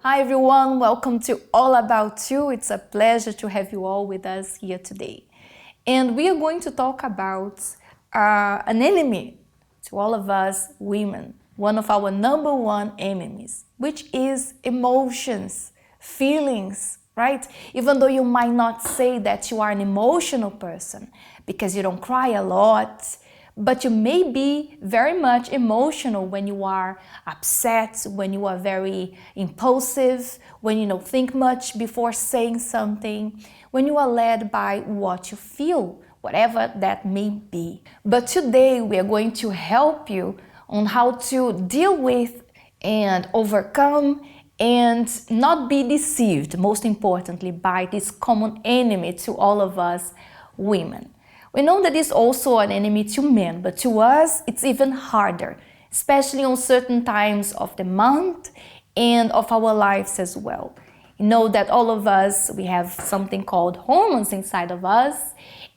Hi everyone, welcome to All About You. It's a pleasure to have you all with us here today. And we are going to talk about an enemy to all of us women, one of our number one enemies, which is emotions, feelings, right? Even though you might not say that you are an emotional person because you don't cry a lot, but you may be very much emotional when you are upset, when you are very impulsive, when you don't think much before saying something, when you are led by what you feel, whatever that may be. But today we are going to help you on how to deal with and overcome and not be deceived, most importantly, by this common enemy to all of us women. We know that it's also an enemy to men, but to us it's even harder, especially on certain times of the month and of our lives as well. You know that all of us, we have something called hormones inside of us,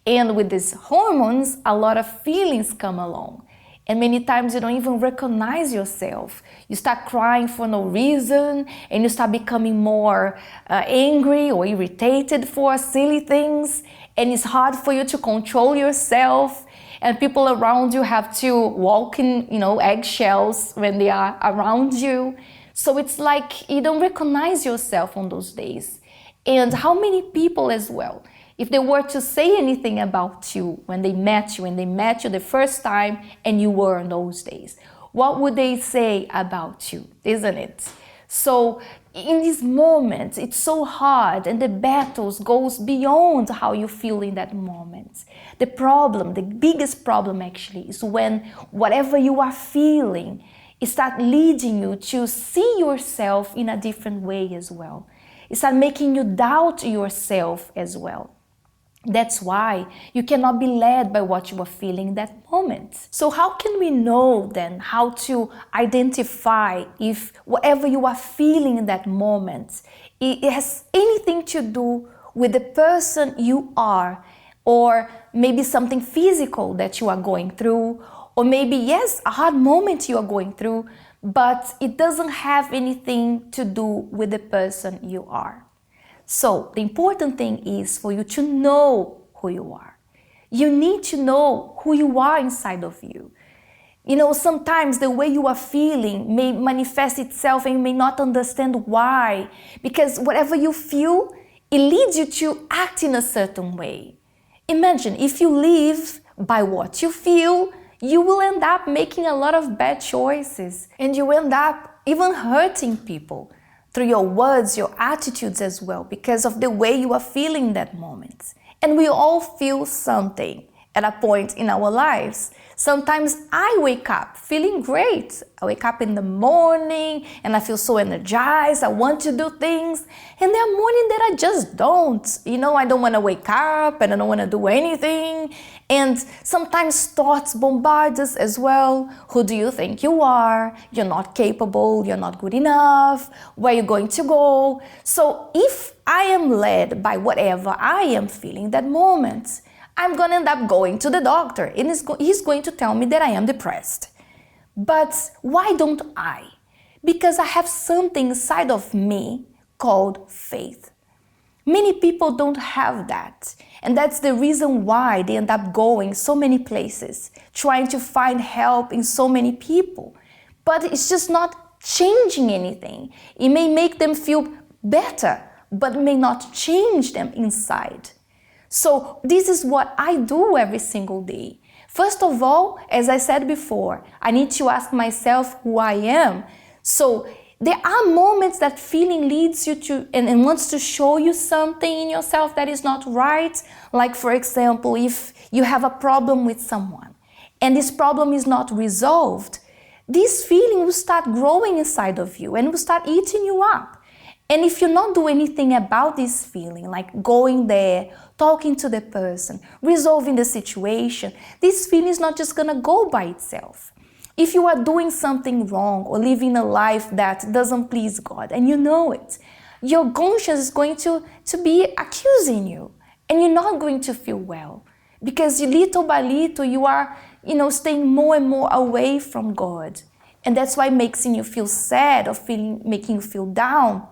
and with these hormones, a lot of feelings come along. And many times you don't even recognize yourself. You start crying for no reason, and you start becoming more angry or irritated for silly things. And it's hard for you to control yourself. And people around you have to walk in, eggshells when they are around you. So it's like you don't recognize yourself on those days. And how many people as well, if they were to say anything about you when they met you the first time and you were in those days, what would they say about you, isn't it? So in these moments, it's so hard, and the battles goes beyond how you feel in that moment. The problem, the biggest problem actually, is when whatever you are feeling, it starts leading you to see yourself in a different way as well. It starts making you doubt yourself as well. That's why you cannot be led by what you are feeling in that moment. So how can we know then how to identify if whatever you are feeling in that moment, it has anything to do with the person you are, or maybe something physical that you are going through, or maybe, yes, a hard moment you are going through, but it doesn't have anything to do with the person you are. So the important thing is for you to know who you are. You need to know who you are inside of you. Sometimes the way you are feeling may manifest itself and you may not understand why. Because whatever you feel, it leads you to act in a certain way. Imagine if you live by what you feel, you will end up making a lot of bad choices. And you end up even hurting people through your words, your attitudes as well, because of the way you are feeling in that moment. And we all feel something at a point in our lives. Sometimes I wake up feeling great. I wake up in the morning and I feel so energized. I want to do things. And there are mornings that I just don't. I don't want to wake up and I don't want to do anything. And sometimes thoughts bombard us as well. Who do you think you are? You're not capable. You're not good enough. Where are you going to go? So if I am led by whatever I am feeling that moment, I'm going to end up going to the doctor and he's going to tell me that I am depressed. But why don't I? Because I have something inside of me called faith. Many people don't have that. And that's the reason why they end up going so many places, trying to find help in so many people. But it's just not changing anything. It may make them feel better, but may not change them inside. So this is what I do every single day. First of all, as I said before, I need to ask myself who I am. So there are moments that feeling leads you to and wants to show you something in yourself that is not right. Like, for example, if you have a problem with someone and this problem is not resolved, this feeling will start growing inside of you and will start eating you up. And if you not do anything about this feeling, like going there, talking to the person, resolving the situation, this feeling is not just going to go by itself. If you are doing something wrong or living a life that doesn't please God and you know it, your conscience is going to be accusing you and you're not going to feel well because little by little you are, staying more and more away from God. And that's why it makes you feel sad or making you feel down.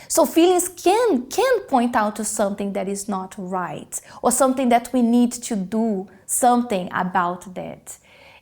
So feelings can point out to something that is not right, or something that we need to do something about that.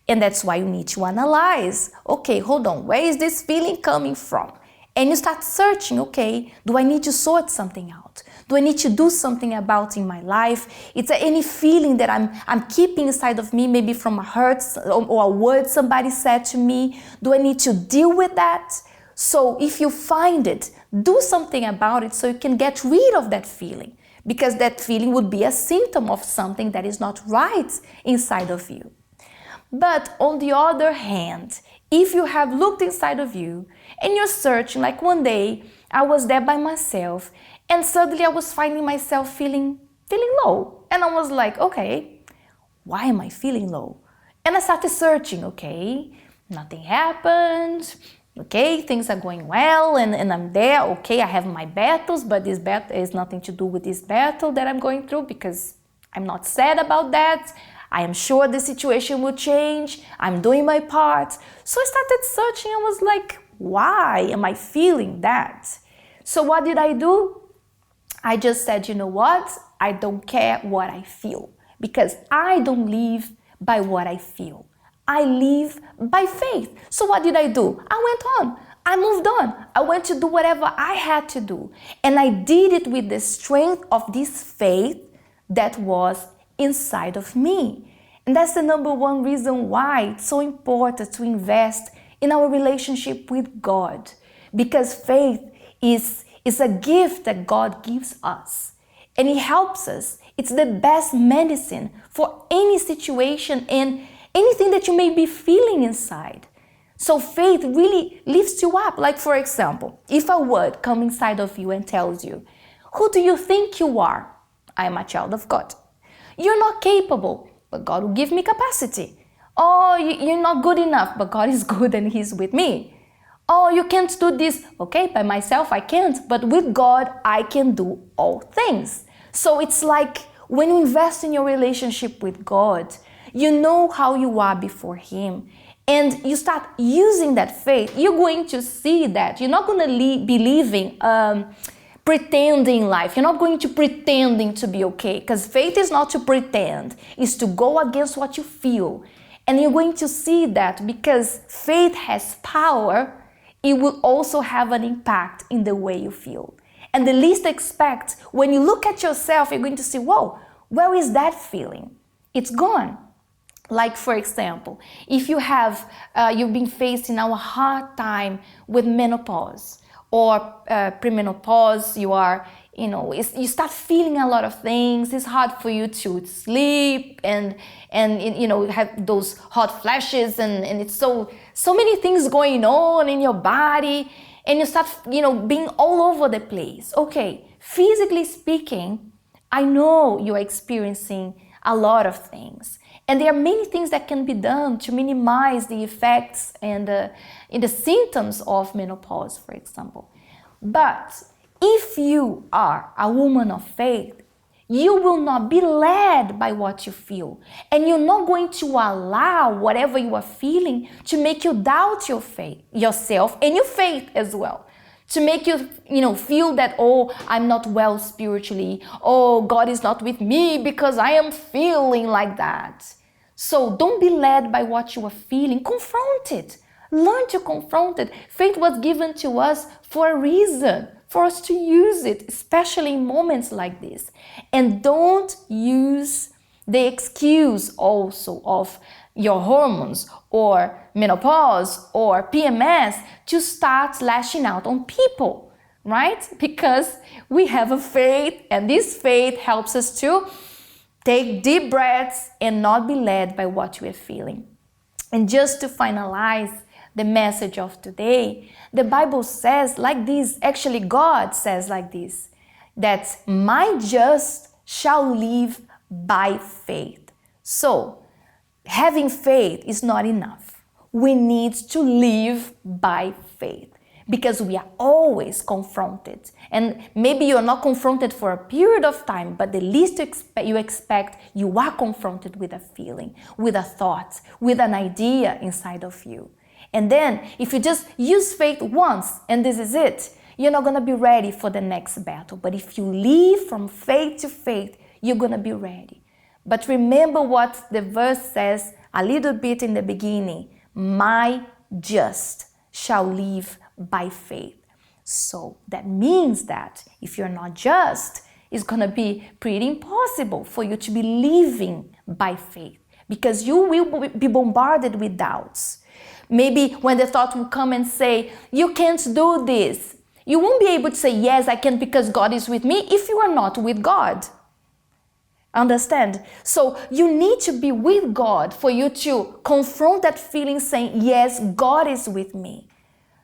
And that's why you need to analyze. Okay, hold on, where is this feeling coming from? And you start searching, okay, do I need to sort something out? Do I need to do something about in my life? Is there any feeling that I'm keeping inside of me, maybe from a hurt or a word somebody said to me? Do I need to deal with that? So if you find it, do something about it so you can get rid of that feeling, because that feeling would be a symptom of something that is not right inside of you. But on the other hand, if you have looked inside of you and you're searching, like one day I was there by myself and suddenly I was finding myself feeling low. And I was like, okay, why am I feeling low? And I started searching, okay, nothing happened. Okay, things are going well and I'm there. Okay, I have my battles, but this battle has nothing to do with this battle that I'm going through, because I'm not sad about that. I am sure the situation will change. I'm doing my part. So I started searching. I was like, why am I feeling that? So what did I do? I just said, you know what? I don't care what I feel, because I don't live by what I feel. I live by faith. So what did I do? I went on. I moved on. I went to do whatever I had to do. And I did it with the strength of this faith that was inside of me. And that's the number one reason why it's so important to invest in our relationship with God. Because faith is a gift that God gives us. And it helps us. It's the best medicine for any situation and anything that you may be feeling inside. So faith really lifts you up. Like, for example, if a word comes inside of you and tells you, who do you think you are? I am a child of God. You're not capable, but God will give me capacity. Oh, you're not good enough, but God is good and He's with me. Oh, you can't do this. Okay, by myself I can't, but with God I can do all things. So it's like when you invest in your relationship with God, you know how you are before Him, and you start using that faith, you're going to see that you're not going to be living pretending life. You're not going to pretending to be okay, because faith is not to pretend, it's to go against what you feel. And you're going to see that because faith has power, it will also have an impact in the way you feel. And the least expect, when you look at yourself, you're going to see, whoa, where is that feeling? It's gone. Like, for example, if you have, you've been facing now a hard time with menopause or premenopause, you are, you start feeling a lot of things. It's hard for you to sleep and you have those hot flashes and it's so many things going on in your body, and you start, being all over the place. Okay, physically speaking, I know you're experiencing a lot of things. And there are many things that can be done to minimize the effects and the symptoms of menopause, for example. But if you are a woman of faith, you will not be led by what you feel. And you're not going to allow whatever you are feeling to make you doubt your faith, yourself and your faith as well. To make you, feel that, oh, I'm not well spiritually. Oh, God is not with me because I am feeling like that. So don't be led by what you are feeling. Confront it. Learn to confront it. Faith was given to us for a reason, for us to use it, especially in moments like this. And don't use the excuse also of your hormones or menopause or PMS to start lashing out on people, right? Because we have a faith, and this faith helps us to take deep breaths and not be led by what we are feeling. And just to finalize the message of today, the Bible says like this, actually God says like this, that my just shall live by faith. So, having faith is not enough. We need to live by faith because we are always confronted. And maybe you're not confronted for a period of time, but the least you expect, you are confronted with a feeling, with a thought, with an idea inside of you. And then if you just use faith once and this is it, you're not going to be ready for the next battle. But if you live from faith to faith, you're going to be ready. But remember what the verse says a little bit in the beginning. My just shall live by faith. So that means that if you're not just, it's going to be pretty impossible for you to be living by faith, because you will be bombarded with doubts. Maybe when the thought will come and say, you can't do this, you won't be able to say, yes, I can, because God is with me, if you are not with God. Understand? So you need to be with God for you to confront that feeling saying, yes, God is with me.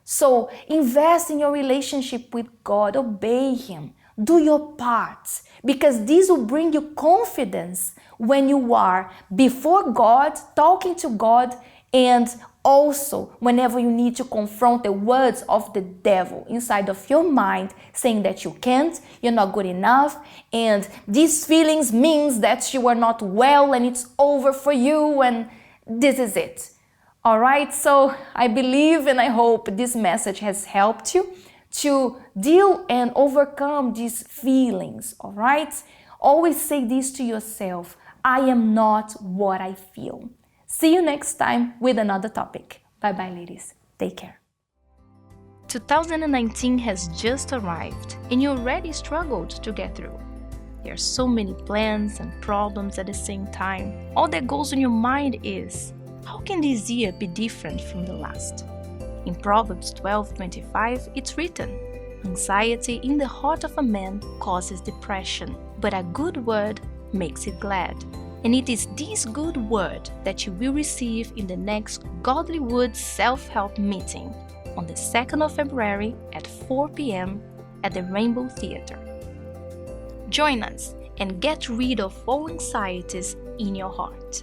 So invest in your relationship with God, obey Him, do your part, because this will bring you confidence when you are before God, talking to God, and also whenever you need to confront the words of the devil inside of your mind saying that you can't, you're not good enough, and these feelings means that you are not well and it's over for you and this is it. All right, so I believe and I hope this message has helped you to deal and overcome these feelings, all right? Always say this to yourself, I am not what I feel. See you next time with another topic. Bye-bye, ladies. Take care. 2019 has just arrived and you already struggled to get through. There are so many plans and problems at the same time. All that goes in your mind is, how can this year be different from the last? In Proverbs 12:25, it's written, anxiety in the heart of a man causes depression, but a good word makes it glad. And it is this good word that you will receive in the next Godllywood self-help meeting on the 2nd of February at 4 p.m. at the Rainbow Theatre. Join us and get rid of all anxieties in your heart.